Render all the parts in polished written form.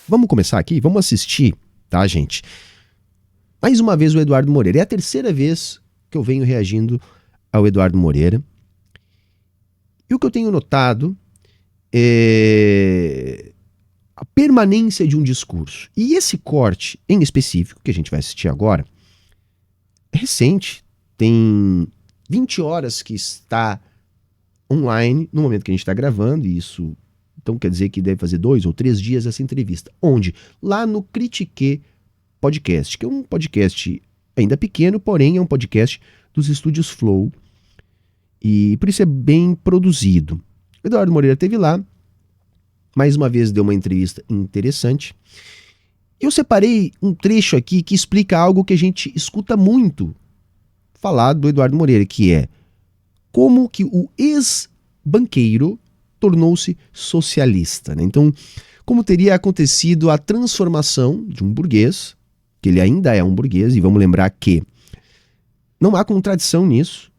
vamos começar aqui? Vamos assistir, tá, gente? Mais uma vez o Eduardo Moreira. É a terceira vez que eu venho reagindo ao Eduardo Moreira. E o que eu tenho notado é a permanência de um discurso. E esse corte, em específico, que a gente vai assistir agora, é recente. Tem 20 horas que está online no momento que a gente está gravando, e isso então quer dizer que deve fazer 2 ou 3 dias essa entrevista. Onde? Lá no Critique Podcast, que é um podcast ainda pequeno, porém é um podcast dos estúdios Flow, e por isso é bem produzido. O Eduardo Moreira esteve lá, mais uma vez deu uma entrevista interessante. Eu separei um trecho aqui que explica algo que a gente escuta muito falar do Eduardo Moreira, que é como que o ex-banqueiro tornou-se socialista, né? Então, como teria acontecido a transformação de um burguês, que ele ainda é um burguês, e vamos lembrar que não há contradição nisso.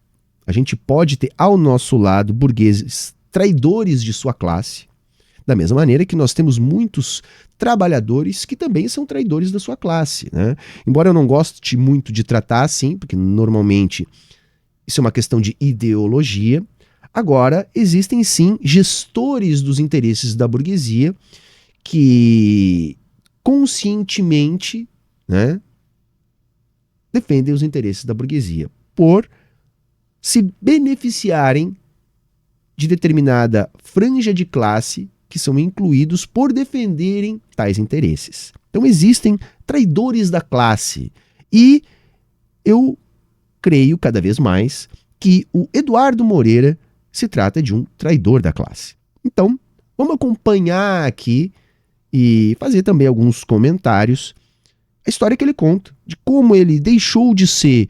A gente pode ter ao nosso lado burgueses traidores de sua classe, da mesma maneira que nós temos muitos trabalhadores que também são traidores da sua classe, né? Embora eu não goste muito de tratar assim, porque normalmente isso é uma questão de ideologia. Agora, existem sim gestores dos interesses da burguesia que conscientemente, né, defendem os interesses da burguesia por se beneficiarem de determinada franja de classe que são incluídos por defenderem tais interesses. Então existem traidores da classe e eu creio cada vez mais que o Eduardo Moreira se trata de um traidor da classe. Então, vamos acompanhar aqui e fazer também alguns comentários a história que ele conta, de como ele deixou de ser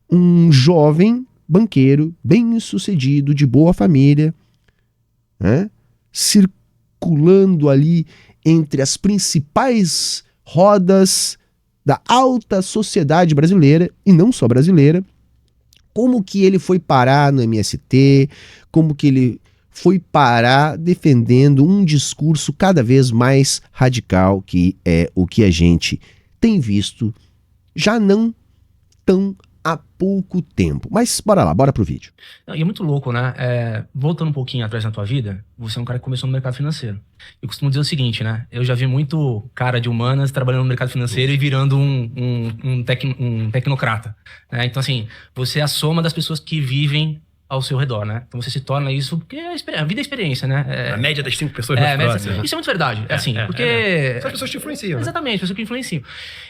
um jovem banqueiro, bem-sucedido, de boa família, né, circulando ali entre as principais rodas da alta sociedade brasileira, e não só brasileira, como que ele foi parar no MST, como que ele foi parar defendendo um discurso cada vez mais radical, que é o que a gente tem visto já não tão há pouco tempo. Mas bora lá, bora pro vídeo. E é muito louco, né? Voltando um pouquinho atrás na tua vida, você é um cara que começou no mercado financeiro. Eu costumo dizer o seguinte, né? Eu já vi muito cara de humanas trabalhando no mercado financeiro e virando um tecnocrata, né? Então, assim, você é a soma das pessoas que vivem ao seu redor, né? Então você se torna isso porque a vida é experiência, né? A média das 5 pessoas mais próximas. Isso é muito verdade, porque... Essas pessoas te influenciam, né? Exatamente, pessoas que influenciam.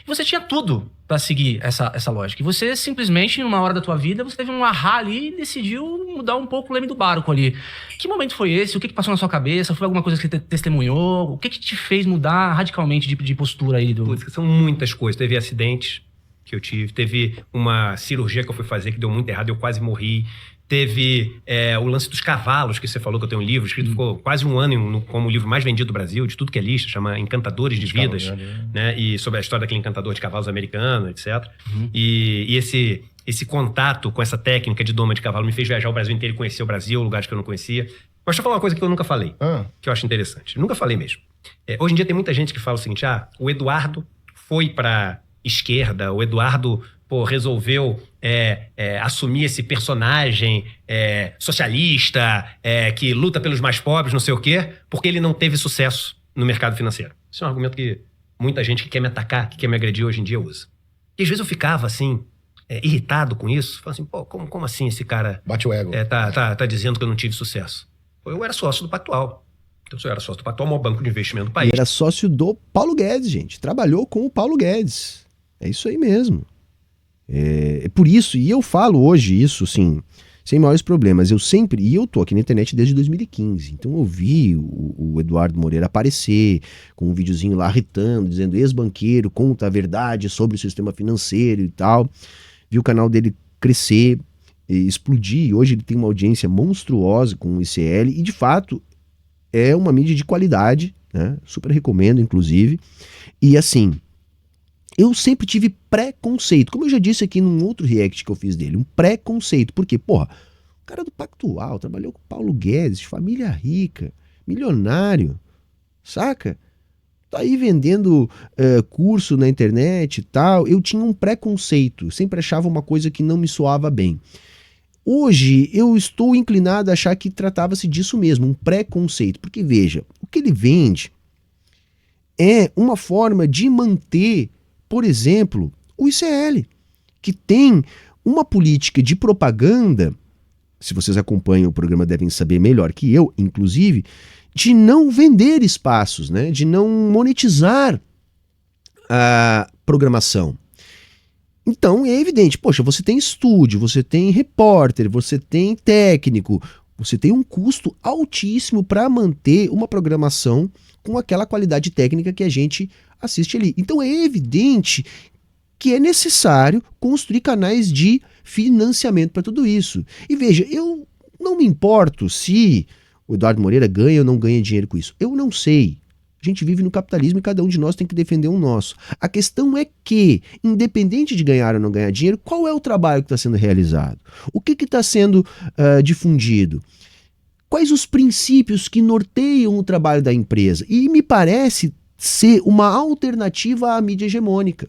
E você tinha tudo pra seguir essa lógica. E você simplesmente, numa hora da tua vida, você teve um ahá ali e decidiu mudar um pouco o leme do barco ali. Que momento foi esse? O que passou na sua cabeça? Foi alguma coisa que você testemunhou? O que te fez mudar radicalmente de postura aí? Putz, são muitas coisas. Teve acidentes que eu tive, teve uma cirurgia que eu fui fazer que deu muito errado, eu quase morri. Teve o lance dos cavalos, que você falou, que eu tenho um livro escrito, ficou quase um ano como o livro mais vendido do Brasil, de tudo que é lista, chama Encantadores de Vidas, né? E sobre a história daquele encantador de cavalos americano, etc. E esse contato com essa técnica de doma de cavalo me fez viajar o Brasil inteiro e conhecer o Brasil, lugares que eu não conhecia. Mas deixa eu falar uma coisa que eu nunca falei, que eu acho interessante. Eu nunca falei mesmo. Hoje em dia tem muita gente que fala o seguinte, o Eduardo foi pra esquerda, o Eduardo... resolveu assumir esse personagem socialista, que luta pelos mais pobres, não sei o quê, porque ele não teve sucesso no mercado financeiro. Isso é um argumento que muita gente que quer me atacar, que quer me agredir hoje em dia usa. E às vezes eu ficava assim, irritado com isso, falando assim, como assim esse cara... Bate o ego. Tá dizendo que eu não tive sucesso? Eu era sócio do Pactual. Então, eu era sócio do Pactual, o maior banco de investimento do país. Ele era sócio do Paulo Guedes, gente. Trabalhou com o Paulo Guedes. É isso aí mesmo. É por isso, e eu falo hoje isso, assim, sem maiores problemas. E eu tô aqui na internet desde 2015, então eu vi o Eduardo Moreira aparecer com um videozinho lá irritando, dizendo ex-banqueiro conta a verdade sobre o sistema financeiro e tal. Vi o canal dele crescer, explodir, hoje ele tem uma audiência monstruosa com o ICL, e de fato é uma mídia de qualidade, né? Super recomendo, inclusive. E assim... eu sempre tive preconceito, como eu já disse aqui num outro react que eu fiz dele, um preconceito, porque, o cara do Pactual trabalhou com o Paulo Guedes, de família rica, milionário, saca? tá aí vendendo curso na internet e tal. Eu tinha um preconceito, sempre achava uma coisa que não me soava bem. Hoje eu estou inclinado a achar que tratava-se disso mesmo, um preconceito. Porque veja, o que ele vende é uma forma de manter, por exemplo, o ICL, que tem uma política de propaganda, se vocês acompanham o programa devem saber melhor que eu, inclusive, de não vender espaços, né? De não monetizar a programação. Então é evidente, poxa, você tem estúdio, você tem repórter, você tem técnico, você tem um custo altíssimo para manter uma programação com aquela qualidade técnica que a gente assiste ali. Então é evidente que é necessário construir canais de financiamento para tudo isso. E veja, eu não me importo se o Eduardo Moreira ganha ou não ganha dinheiro com isso. Eu não sei. A gente vive no capitalismo e cada um de nós tem que defender um nosso. A questão é que, independente de ganhar ou não ganhar dinheiro, qual é o trabalho que está sendo realizado? O que está sendo difundido? Quais os princípios que norteiam o trabalho da empresa? E me parece ser uma alternativa à mídia hegemônica,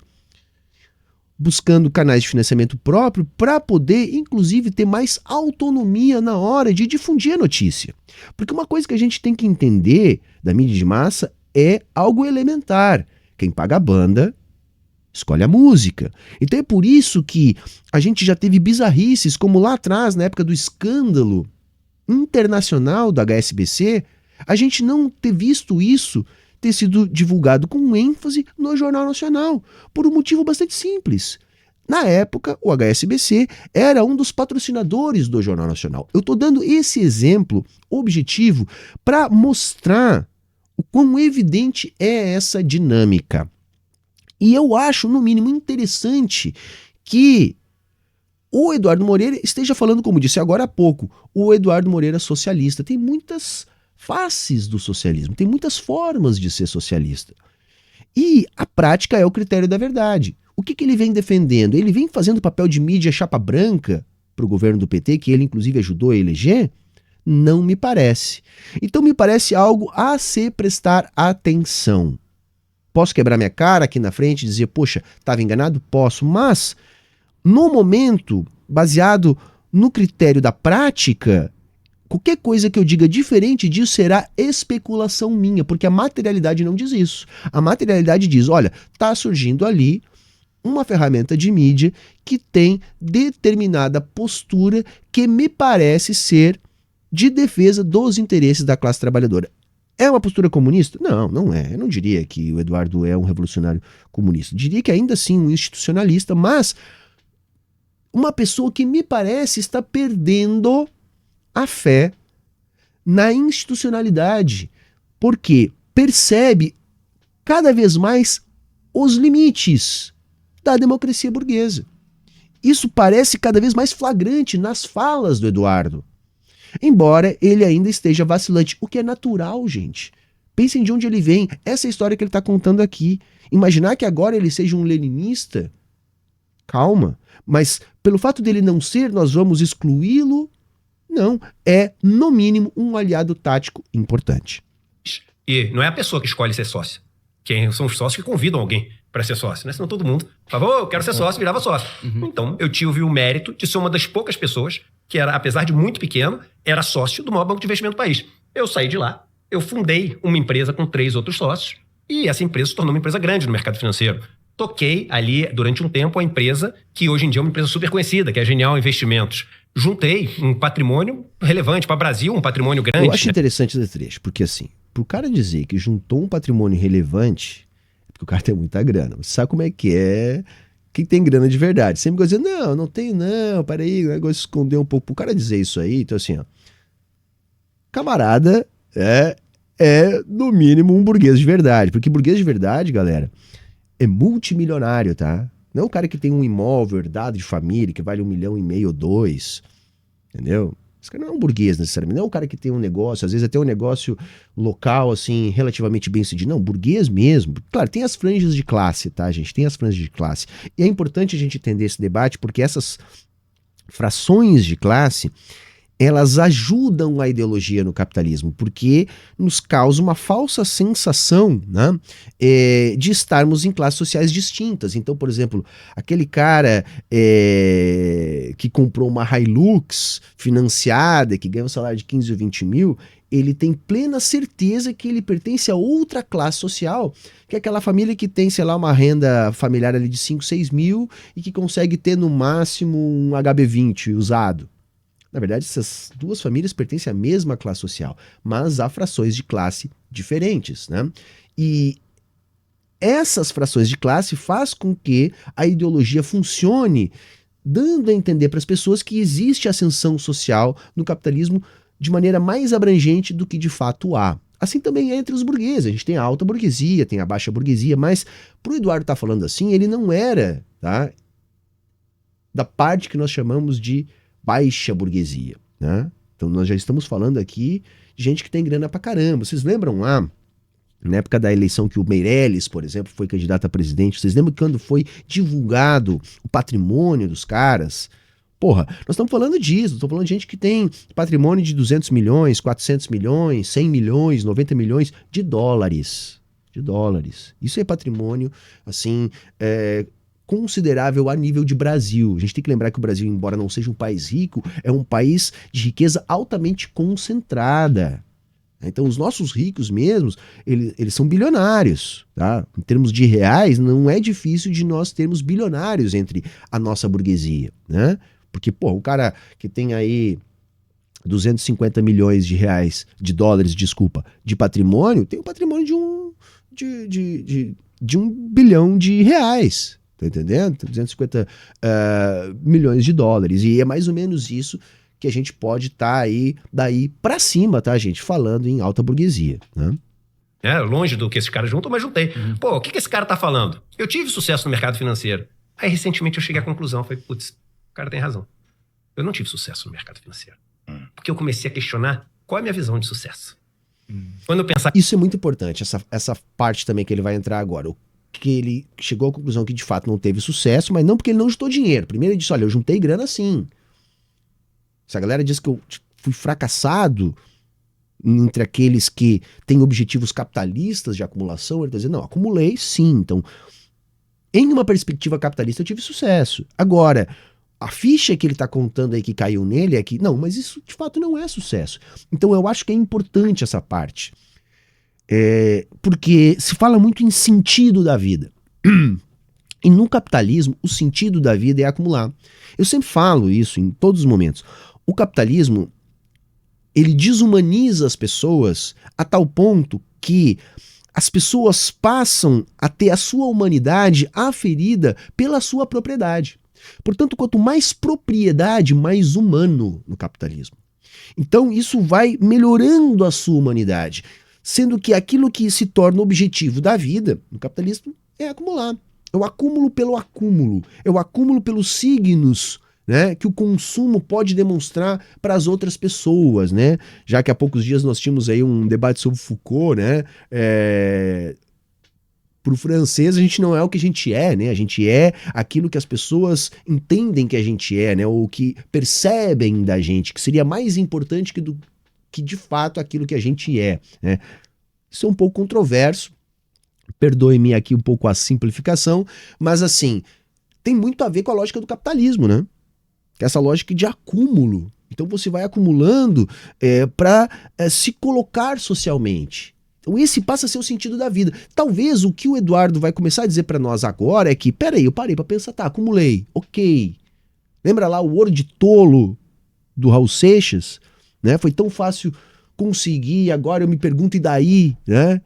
buscando canais de financiamento próprio para poder, inclusive, ter mais autonomia na hora de difundir a notícia. Porque uma coisa que a gente tem que entender da mídia de massa é algo elementar. Quem paga a banda escolhe a música. Então é por isso que a gente já teve bizarrices, como lá atrás, na época do escândalo internacional do HSBC, a gente não ter visto isso ter sido divulgado com ênfase no Jornal Nacional, por um motivo bastante simples. Na época, o HSBC era um dos patrocinadores do Jornal Nacional. Eu estou dando esse exemplo objetivo para mostrar o quão evidente é essa dinâmica. E eu acho, no mínimo, interessante que o Eduardo Moreira esteja falando, como disse agora há pouco, o Eduardo Moreira socialista. Tem muitas faces do socialismo, tem muitas formas de ser socialista. E a prática é o critério da verdade. O que ele vem defendendo? Ele vem fazendo papel de mídia chapa branca para o governo do PT, que ele inclusive ajudou a eleger? Não me parece. Então me parece algo a se prestar atenção. Posso quebrar minha cara aqui na frente e dizer, poxa, estava enganado? Posso, mas no momento, baseado no critério da prática, qualquer coisa que eu diga diferente disso será especulação minha, porque a materialidade não diz isso. A materialidade diz, olha, está surgindo ali uma ferramenta de mídia que tem determinada postura que me parece ser de defesa dos interesses da classe trabalhadora. É uma postura comunista? Não, não é. Eu não diria que o Eduardo é um revolucionário comunista. Eu diria que ainda assim um institucionalista, mas uma pessoa que me parece está perdendo a fé na institucionalidade, porque percebe cada vez mais os limites da democracia burguesa. Isso parece cada vez mais flagrante nas falas do Eduardo, embora ele ainda esteja vacilante, o que é natural, gente. Pensem de onde ele vem, essa é a história que ele está contando aqui. Imaginar que agora ele seja um leninista, calma, mas pelo fato dele não ser, nós vamos excluí-lo? Não, é, no mínimo, um aliado tático importante. E não é a pessoa que escolhe ser sócio. Quem são os sócios que convidam alguém para ser sócio, né? Senão todo mundo falava, eu quero ser sócio, virava sócio. Então, eu tive o mérito de ser uma das poucas pessoas que era, apesar de muito pequeno, era sócio do maior banco de investimento do país. Eu saí de lá, eu fundei uma empresa com 3 outros sócios e essa empresa se tornou uma empresa grande no mercado financeiro. Toquei ali, durante um tempo, a empresa que hoje em dia é uma empresa super conhecida, que é a Genial Investimentos. Juntei um patrimônio relevante para o Brasil, um patrimônio grande. Eu acho interessante esse trecho, porque assim, pro cara dizer que juntou um patrimônio relevante, é porque o cara tem muita grana. Você sabe como é que é quem tem grana de verdade. Sempre gosta de dizer, não tenho não, peraí, o negócio esconder um pouco. Pro cara dizer isso aí, então assim, ó, camarada é no mínimo um burguês de verdade, porque burguês de verdade, galera, é multimilionário, tá? Não é o cara que tem um imóvel herdado de família que vale 1,5 milhão ou 2, entendeu? Esse cara não é um burguês necessariamente, não é um cara que tem um negócio, às vezes até um negócio local, assim, relativamente bem sucedido. Não, burguês mesmo. Claro, tem as franjas de classe, tá, gente? Tem as franjas de classe. E é importante a gente entender esse debate, porque essas frações de classe, elas ajudam a ideologia no capitalismo, porque nos causa uma falsa sensação, né, de estarmos em classes sociais distintas. Então, por exemplo, aquele cara que comprou uma Hilux financiada, que ganha um salário de 15 ou 20 mil, ele tem plena certeza que ele pertence a outra classe social, que é aquela família que tem, sei lá, uma renda familiar ali de 5, 6 mil e que consegue ter no máximo um HB20 usado. Na verdade, essas duas famílias pertencem à mesma classe social, mas há frações de classe diferentes, né? E essas frações de classe faz com que a ideologia funcione, dando a entender para as pessoas que existe ascensão social no capitalismo de maneira mais abrangente do que de fato há. Assim também é entre os burgueses. A gente tem a alta burguesia, tem a baixa burguesia, mas pro Eduardo estar falando assim, ele não era, tá, da parte que nós chamamos de baixa burguesia, né? Então nós já estamos falando aqui de gente que tem grana pra caramba. Vocês lembram lá, na época da eleição que o Meirelles, por exemplo, foi candidato a presidente, vocês lembram quando foi divulgado o patrimônio dos caras? Porra, nós estamos falando disso, estamos falando de gente que tem patrimônio de 200 milhões, 400 milhões, 100 milhões, 90 milhões de dólares. De dólares. Isso é patrimônio, assim, considerável a nível de Brasil. A gente tem que lembrar que o Brasil, embora não seja um país rico, é um país de riqueza altamente concentrada. Então os nossos ricos mesmos, eles são bilionários, tá? Em termos de reais, não é difícil de nós termos bilionários entre a nossa burguesia, né? Porque, pô, o cara que tem aí 250 milhões de reais, de dólares, desculpa, de patrimônio, tem um patrimônio de 1 bilhão de reais. Tá entendendo? 250 milhões de dólares. E é mais ou menos isso que a gente pode estar aí, daí pra cima, tá, gente? Falando em alta burguesia, né? Longe do que esses caras juntam, mas juntei. Pô, o que esse cara tá falando? Eu tive sucesso no mercado financeiro. Aí, recentemente, eu cheguei à conclusão. Falei, putz, o cara tem razão. Eu não tive sucesso no mercado financeiro. Porque eu comecei a questionar qual é a minha visão de sucesso. Quando eu pensar... Isso é muito importante, essa parte também que ele vai entrar agora. Que ele chegou à conclusão que de fato não teve sucesso, mas não porque ele não juntou dinheiro. Primeiro ele disse, olha, eu juntei grana sim. Se a galera diz que eu fui fracassado entre aqueles que têm objetivos capitalistas de acumulação, ele está dizendo, não, acumulei sim. Então, em uma perspectiva capitalista eu tive sucesso. Agora, a ficha que ele está contando aí que caiu nele é que, não, mas isso de fato não é sucesso. Então eu acho que é importante essa parte. Porque se fala muito em sentido da vida. E no capitalismo, o sentido da vida é acumular. Eu sempre falo isso em todos os momentos. O capitalismo, ele desumaniza as pessoas a tal ponto que as pessoas passam a ter a sua humanidade aferida pela sua propriedade. Portanto, quanto mais propriedade, mais humano no capitalismo. Então, isso vai melhorando a sua humanidade. Sendo que aquilo que se torna objetivo da vida no capitalismo é acumular. Eu acúmulo pelo acúmulo. Eu acúmulo pelos signos, né, que o consumo pode demonstrar para as outras pessoas, né? Já que há poucos dias nós tínhamos aí um debate sobre Foucault, né? Para o francês, a gente não é o que a gente é, né? A gente é aquilo que as pessoas entendem que a gente é, né? Ou que percebem da gente, que seria mais importante que de fato aquilo que a gente é, né? Isso é um pouco controverso, perdoe-me aqui um pouco a simplificação, mas assim, tem muito a ver com a lógica do capitalismo, né? Que é essa lógica de acúmulo. Então você vai acumulando para se colocar socialmente. Então esse passa a ser o sentido da vida. Talvez o que o Eduardo vai começar a dizer para nós agora é que, peraí, eu parei para pensar, tá, acumulei, ok. Lembra lá o ouro de tolo do Raul Seixas? Né? Foi tão fácil conseguir, agora eu me pergunto, e daí? Né?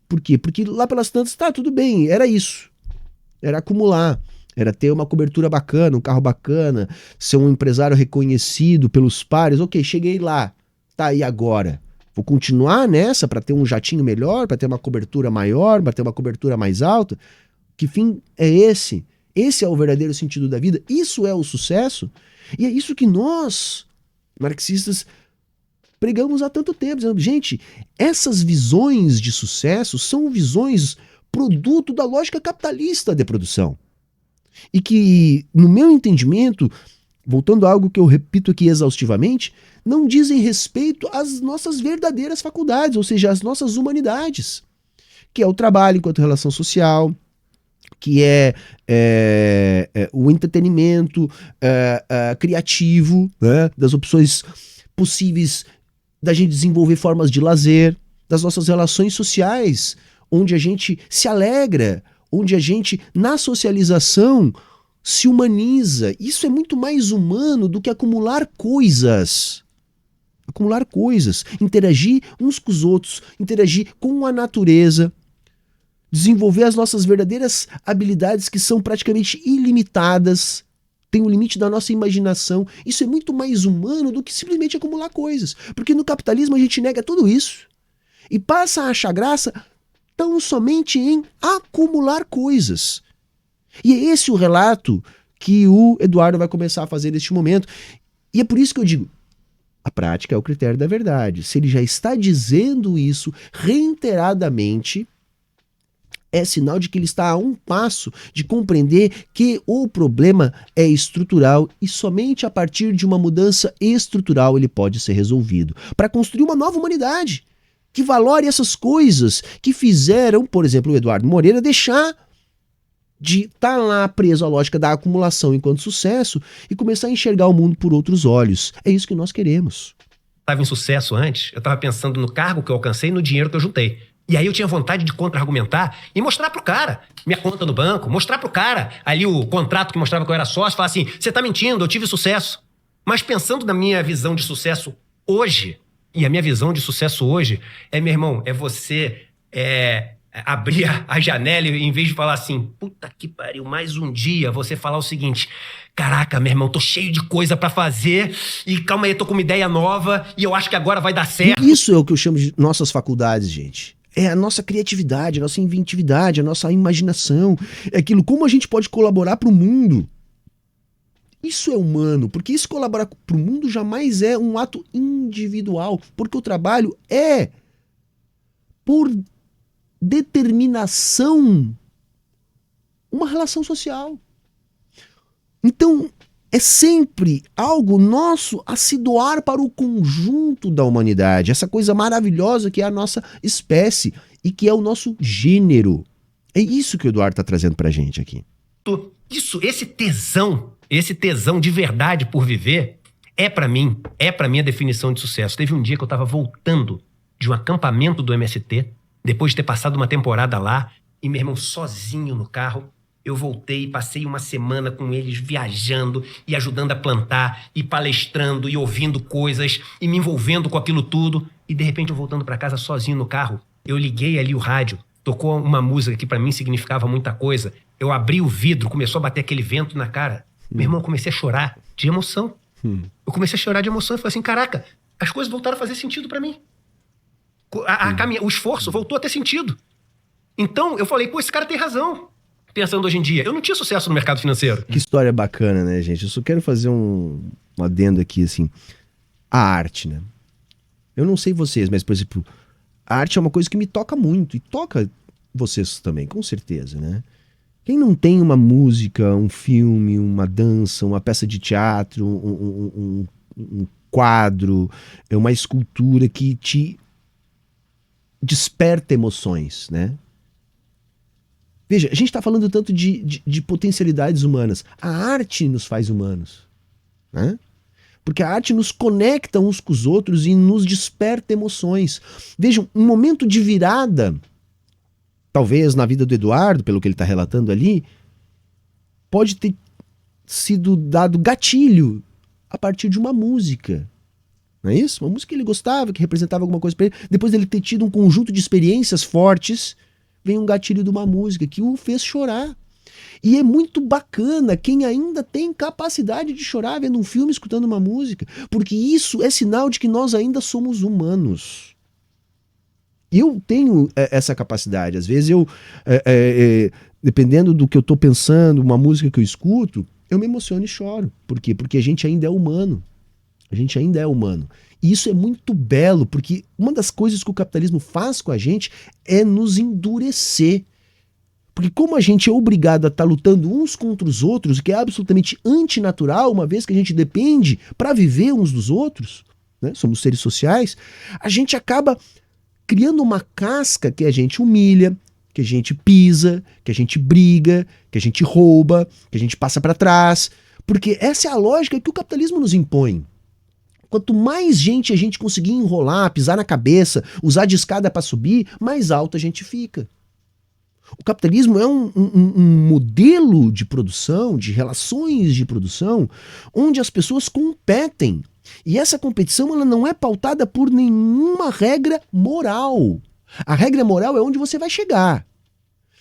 Por quê? Porque lá pelas tantas, tá, tudo bem, era isso. Era acumular, era ter uma cobertura bacana, um carro bacana, ser um empresário reconhecido pelos pares. Ok, cheguei lá, tá, e agora? Vou continuar nessa para ter um jatinho melhor, para ter uma cobertura maior, para ter uma cobertura mais alta? Que fim é esse? Esse é o verdadeiro sentido da vida? Isso é o sucesso? E é isso que nós, marxistas, pregamos há tanto tempo, dizendo, gente, essas visões de sucesso são visões produto da lógica capitalista de produção. E que, no meu entendimento, voltando a algo que eu repito aqui exaustivamente, não dizem respeito às nossas verdadeiras faculdades, ou seja, às nossas humanidades, que é o trabalho enquanto relação social, que é o entretenimento criativo, né, das opções possíveis da gente desenvolver formas de lazer, das nossas relações sociais, onde a gente se alegra, onde a gente, na socialização, se humaniza. Isso é muito mais humano do que acumular coisas. Acumular coisas, interagir uns com os outros, interagir com a natureza, desenvolver as nossas verdadeiras habilidades que são praticamente ilimitadas, tem o limite da nossa imaginação. Isso é muito mais humano do que simplesmente acumular coisas. Porque no capitalismo a gente nega tudo isso e passa a achar graça tão somente em acumular coisas. E é esse o relato que o Eduardo vai começar a fazer neste momento. E é por isso que eu digo, a prática é o critério da verdade. Se ele já está dizendo isso reiteradamente, é sinal de que ele está a um passo de compreender que o problema é estrutural e somente a partir de uma mudança estrutural ele pode ser resolvido. Para construir uma nova humanidade que valore essas coisas que fizeram, por exemplo, o Eduardo Moreira deixar de estar lá preso à lógica da acumulação enquanto sucesso e começar a enxergar o mundo por outros olhos. É isso que nós queremos. Estava em sucesso antes, eu estava pensando no cargo que eu alcancei e no dinheiro que eu juntei. E aí eu tinha vontade de contra-argumentar e mostrar pro cara minha conta no banco, mostrar pro cara ali o contrato que mostrava que eu era sócio, falar assim, você tá mentindo, eu tive sucesso. Mas pensando na minha visão de sucesso hoje, e a minha visão de sucesso hoje é, meu irmão, é você abrir a janela e em vez de falar assim, puta que pariu, mais um dia, você falar o seguinte, caraca, meu irmão, tô cheio de coisa pra fazer e calma aí, tô com uma ideia nova e eu acho que agora vai dar certo. Isso é o que eu chamo de nossas faculdades, gente. É a nossa criatividade, a nossa inventividade, a nossa imaginação. É aquilo, como a gente pode colaborar para o mundo. Isso é humano, porque isso colaborar para o mundo jamais é um ato individual, porque o trabalho é, por determinação, uma relação social. Então, é sempre algo nosso a se doar para o conjunto da humanidade, essa coisa maravilhosa que é a nossa espécie e que é o nosso gênero. É isso que o Eduardo está trazendo para a gente aqui. Esse tesão de verdade por viver é para mim a definição de sucesso. Teve um dia que eu estava voltando de um acampamento do MST, depois de ter passado uma temporada lá, e meu irmão sozinho no carro, eu voltei e passei uma semana com eles viajando e ajudando a plantar e palestrando e ouvindo coisas e me envolvendo com aquilo tudo. E de repente eu voltando para casa sozinho no carro, eu liguei ali o rádio, tocou uma música que para mim significava muita coisa. Eu abri o vidro, começou a bater aquele vento na cara. Meu irmão, eu comecei a chorar de emoção. Eu comecei a chorar de emoção e falei assim, caraca, as coisas voltaram a fazer sentido para mim. O esforço voltou a ter sentido. Então eu falei, pô, esse cara tem razão. Pensando hoje em dia, eu não tinha sucesso no mercado financeiro. Que história bacana, né, gente? Eu só quero fazer um adendo aqui, assim. A arte, né? Eu não sei vocês, mas, por exemplo, a arte é uma coisa que me toca muito. E toca vocês também, com certeza, né? Quem não tem uma música, um filme, uma dança, uma peça de teatro, um quadro, uma escultura que te desperta emoções, né? Veja, a gente está falando tanto de potencialidades humanas. A arte nos faz humanos, né? Porque a arte nos conecta uns com os outros e nos desperta emoções. Vejam, um momento de virada, talvez na vida do Eduardo, pelo que ele está relatando ali, pode ter sido dado gatilho a partir de uma música. Não é isso? Uma música que ele gostava, que representava alguma coisa para ele. Depois dele ter tido um conjunto de experiências fortes, vem um gatilho de uma música que o fez chorar. E é muito bacana quem ainda tem capacidade de chorar vendo um filme, escutando uma música, porque isso é sinal de que nós ainda somos humanos. Eu tenho essa capacidade. Às vezes eu, dependendo do que eu estou pensando, uma música que eu escuto, eu me emociono e choro. Por quê? Porque a gente ainda é humano. A gente ainda é humano. E isso é muito belo, porque uma das coisas que o capitalismo faz com a gente é nos endurecer. Porque como a gente é obrigado a estar lutando uns contra os outros, o que é absolutamente antinatural, uma vez que a gente depende para viver uns dos outros, né? Somos seres sociais, a gente acaba criando uma casca que a gente humilha, que a gente pisa, que a gente briga, que a gente rouba, que a gente passa para trás, porque essa é a lógica que o capitalismo nos impõe. Quanto mais gente a gente conseguir enrolar, pisar na cabeça, usar de escada para subir, mais alto a gente fica. O capitalismo é um modelo de produção, de relações de produção, onde as pessoas competem. E essa competição ela não é pautada por nenhuma regra moral. A regra moral é onde você vai chegar.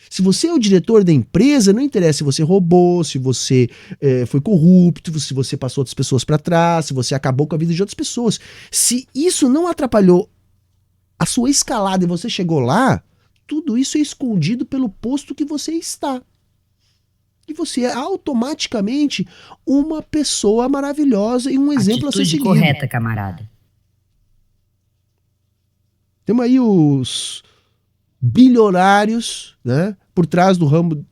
Se você é o diretor da empresa, não interessa se você roubou, se você foi corrupto, se você passou outras pessoas para trás, se você acabou com a vida de outras pessoas. Se isso não atrapalhou a sua escalada e você chegou lá, tudo isso é escondido pelo posto que você está. E você é automaticamente uma pessoa maravilhosa e um exemplo a ser seguido. Atitude correta, camarada. Temos aí os bilionários, né, por trás do ramo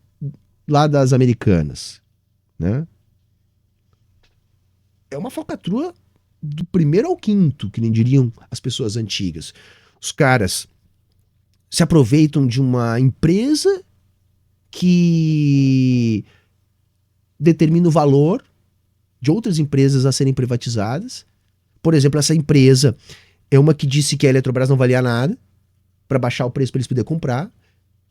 lá das Americanas, né? É uma falcatrua do primeiro ao quinto, que nem diriam as pessoas antigas. Os caras se aproveitam de uma empresa que determina o valor de outras empresas a serem privatizadas. Por exemplo, essa empresa é uma que disse que a Eletrobras não valia nada para baixar o preço para eles poderem comprar.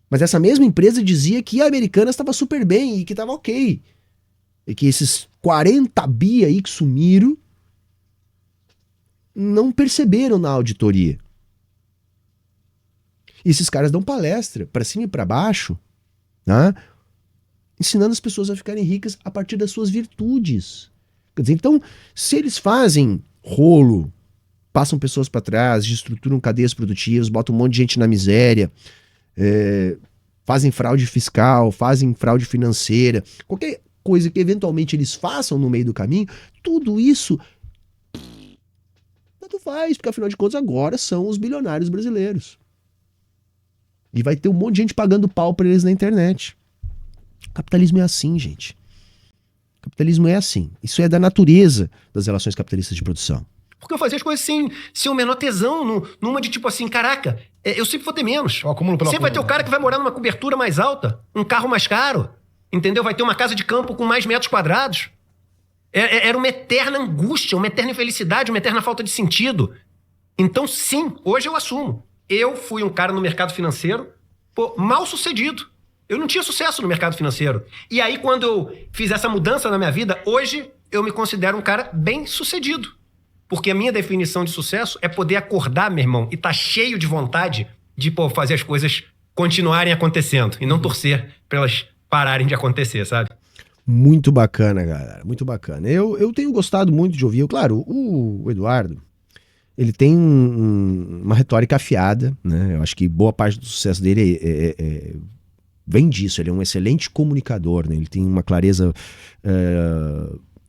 Mas essa mesma empresa dizia que a Americanas estava super bem e que estava ok. E que esses 40 bi aí que sumiram não perceberam na auditoria. E esses caras dão palestra para cima e para baixo, né? Ensinando as pessoas a ficarem ricas a partir das suas virtudes. Quer dizer, então, se eles fazem rolo, passam pessoas para trás, estruturam cadeias produtivas, botam um monte de gente na miséria, fazem fraude fiscal, fazem fraude financeira, qualquer coisa que eventualmente eles façam no meio do caminho, tudo isso tanto faz, porque afinal de contas agora são os bilionários brasileiros. E vai ter um monte de gente pagando pau pra eles na internet. O capitalismo é assim, gente. O capitalismo é assim. Isso é da natureza das relações capitalistas de produção. Porque eu fazia as coisas sem o menor tesão, numa de tipo assim, caraca, eu sempre vou ter menos. Sempre vai ter o cara que vai morar numa cobertura mais alta, um carro mais caro, entendeu? Vai ter uma casa de campo com mais metros quadrados. Era uma eterna angústia, uma eterna infelicidade, uma eterna falta de sentido. Então, sim, hoje eu assumo. Eu fui um cara no mercado financeiro, mal sucedido. Eu não tinha sucesso no mercado financeiro. E aí, quando eu fiz essa mudança na minha vida, hoje eu me considero um cara bem sucedido. Porque a minha definição de sucesso é poder acordar, meu irmão, e tá cheio de vontade de fazer as coisas continuarem acontecendo. E não torcer pra elas pararem de acontecer, sabe? Muito bacana, galera. Muito bacana. Eu tenho gostado muito de ouvir. Claro, o Eduardo, ele tem uma retórica afiada, né? Eu acho que boa parte do sucesso dele vem disso. Ele é um excelente comunicador, né? Ele tem uma clareza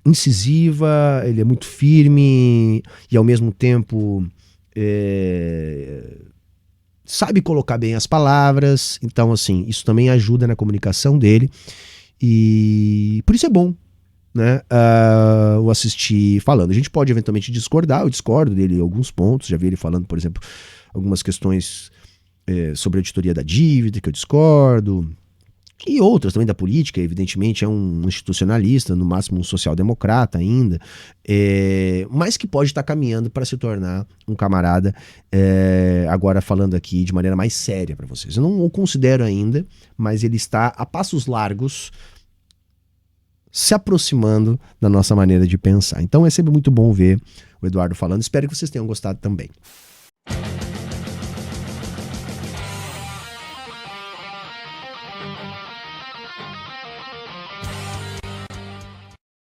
incisiva, ele é muito firme e ao mesmo tempo sabe colocar bem as palavras. Então, assim, isso também ajuda na comunicação dele e por isso é bom, né, o assistir falando. A gente pode eventualmente discordar, eu discordo dele em alguns pontos, já vi ele falando, por exemplo, algumas questões sobre a auditoria da dívida, que eu discordo, e outras também da política. Evidentemente é um institucionalista, no máximo um social-democrata ainda, mas que pode estar caminhando para se tornar um camarada, agora falando aqui de maneira mais séria para vocês. Eu não o considero ainda, mas ele está a passos largos se aproximando da nossa maneira de pensar. Então é sempre muito bom ver o Eduardo falando. Espero que vocês tenham gostado também.